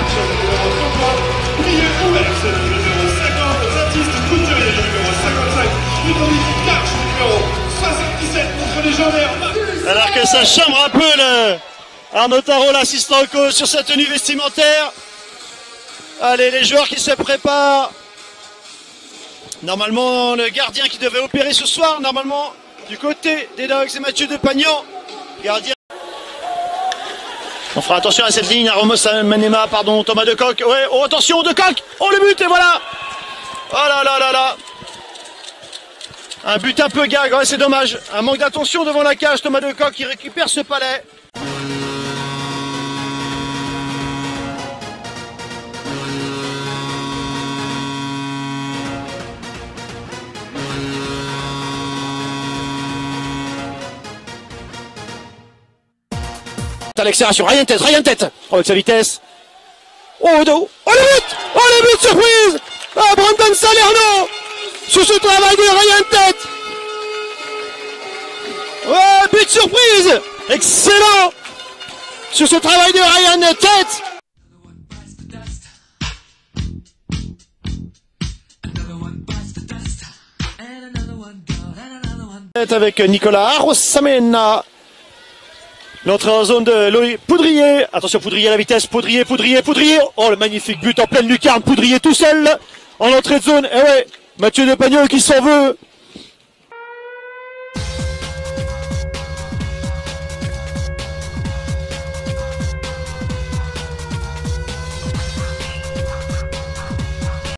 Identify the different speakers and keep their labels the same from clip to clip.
Speaker 1: sur le numéro 33, milieu ouvert sur le numéro 50, Baptiste Couturier, le numéro 55, Ludovic Karch, le numéro 77 contre les gendarmes.
Speaker 2: Alors que ça chambre un peu le Arnaud Tarot, l'assistant coach, sur sa tenue vestimentaire. Allez, les joueurs qui se préparent. Normalement, le gardien qui devait opérer ce soir, normalement, du côté des Dogs, c'est Mathieu Depagnan. Gardien. On fera attention à cette ligne, à Ramos Manema, pardon, Thomas Decoq. Ouais, oh attention, Decoq. Oh le but, et voilà. Oh là là là là. Un but un peu gag, ouais, c'est dommage. Un manque d'attention devant la cage, Thomas Decoq qui récupère ce palais. À l'excélération, Ryan tête, oh avec sa vitesse. Oh le dos, oh le but surprise. Ah, Brandon Salerno sur ce travail de Ryan tête. Ouais, but surprise, excellent sur ce travail de Ryan tête. Avec Nicolas Arrosamena. L'entrée en zone de Loïc Poudrier. Attention, Poudrier à la vitesse. Poudrier. Oh, le magnifique but en pleine lucarne. Poudrier tout seul en entrée de zone. Eh ouais, Mathieu Depagnan qui s'en veut.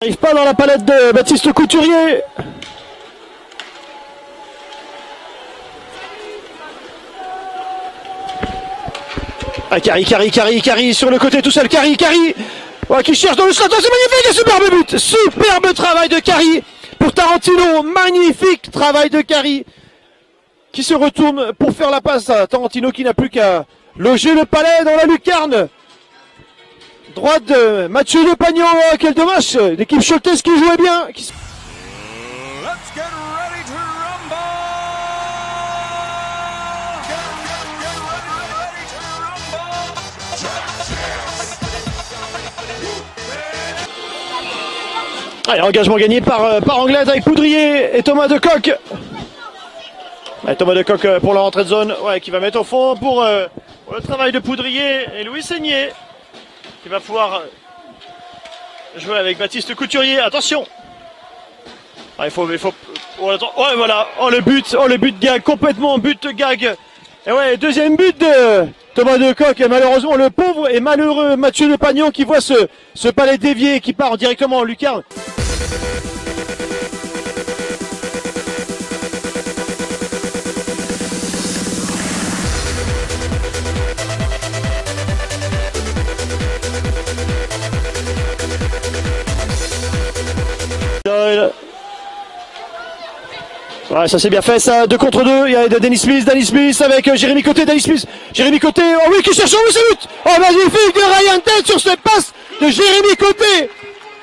Speaker 2: N'arrive pas dans la palette de Baptiste Couturier. Ah, Carry sur le côté tout seul, Carry ouais, qui cherche dans le slot, oh, c'est magnifique, superbe but, superbe travail de Carry pour Tarantino, magnifique travail de Carry qui se retourne pour faire la passe à Tarantino qui n'a plus qu'à loger le palais dans la lucarne droite de Mathieu Depagnan. Oh, quel dommage, l'équipe Scholtes qui jouait bien.
Speaker 3: Let's get ready to rumble!
Speaker 2: Allez, engagement gagné par Anglade avec Poudrier et Thomas Decoq. Allez, Thomas Decoq pour la rentrée de zone, ouais, qui va mettre au fond pour le travail de Poudrier et Louis Seigné qui va pouvoir jouer avec Baptiste Couturier. Attention. Ah, il faut. Oh, attends. Ouais, voilà. Oh le but gag, complètement but gag. Et ouais, deuxième but de Thomas Decoq. Et malheureusement, le pauvre et malheureux Mathieu Depagnan qui voit ce palais dévié et qui part directement en lucarne. Ouais, ça c'est bien fait, ça, 2 contre 2, il y a Danny Smith avec Jérémy Côté, Jérémy Côté, oh oui, qui cherche, oh oui, c'est but, oh magnifique de Ryan Tate sur cette passe de Jérémy Côté,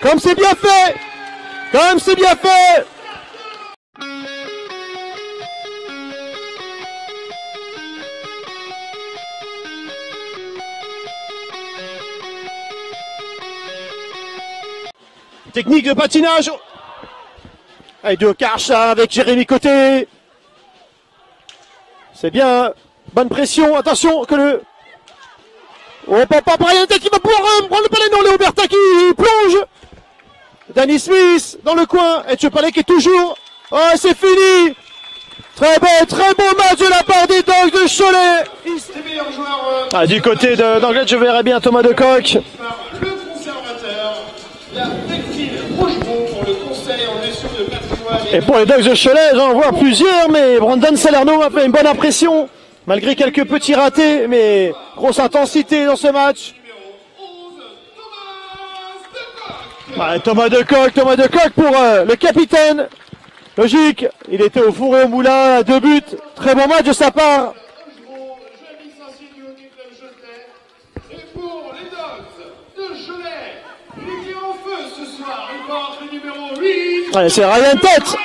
Speaker 2: comme c'est bien fait, Technique de patinage. Allez, de Karch avec Jérémy Côté. C'est bien. Bonne pression. Attention que le... Oh, papa, Brian Tate qui va pouvoir prendre le palais. Non, Léo Bertin qui plonge. Danny Smith dans le coin. Et Palais qui est toujours... Oh, c'est fini. Très beau match de la part des Dogs de Cholet. Ah, du côté d'Anglade, je verrai bien Thomas Decoq.
Speaker 1: Le conservateur, la Delphine Rougemont pour le conseil en gestion de patrimoine.
Speaker 2: Et pour les Dogs de Cholet, j'en vois plusieurs, mais Brandon Salerno a fait une bonne impression. Malgré quelques petits ratés, mais grosse intensité dans ce match. Thomas Decoq pour le capitaine. Logique, il était au four et au moulin à 2 buts. Très bon match de sa part.
Speaker 1: Et pour les Dogs de Cholet, il était en feu ce soir. Il porte le numéro 8.
Speaker 2: Allez, c'est Ryan Tate.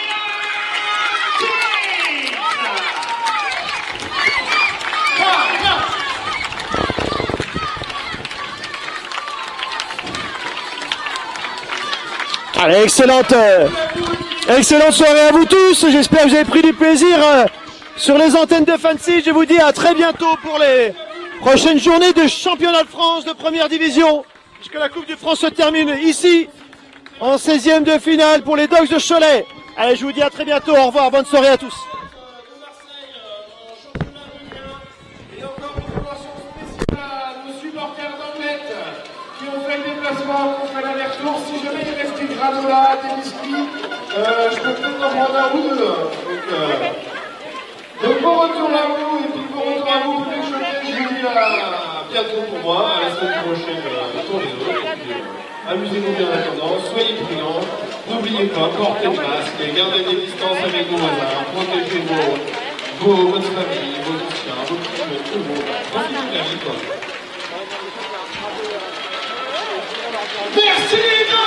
Speaker 2: Allez, excellente soirée à vous tous. J'espère que vous avez pris du plaisir sur les antennes de Fancy. Je vous dis à très bientôt pour les prochaines journées de championnat de France de première division. Puisque la Coupe de France se termine ici, en 16e de finale pour les Dogs de Cholet. Allez, je vous dis à très bientôt. Au revoir, bonne soirée à tous.
Speaker 1: Et encore une mention spéciale à nos supporters d'Anglette qui ont fait le déplacement, qui ont fait l'aller-retour. Si jamais il reste des granolas, des biscuits, je peux peut-être en prendre un ou deux. Donc bon retour à vous, et puis bon retour à vous, les Cholet. Je vous dis à bientôt pour moi, à la semaine prochaine pour les autres. Amusez-vous bien en attendant, soyez prudents, n'oubliez pas, portez le masque, gardez des distances avec vos voisins, protégez votre famille, vos chiens, vos petits, tout le monde. Profitez de la vie, quoi. Merci les gars!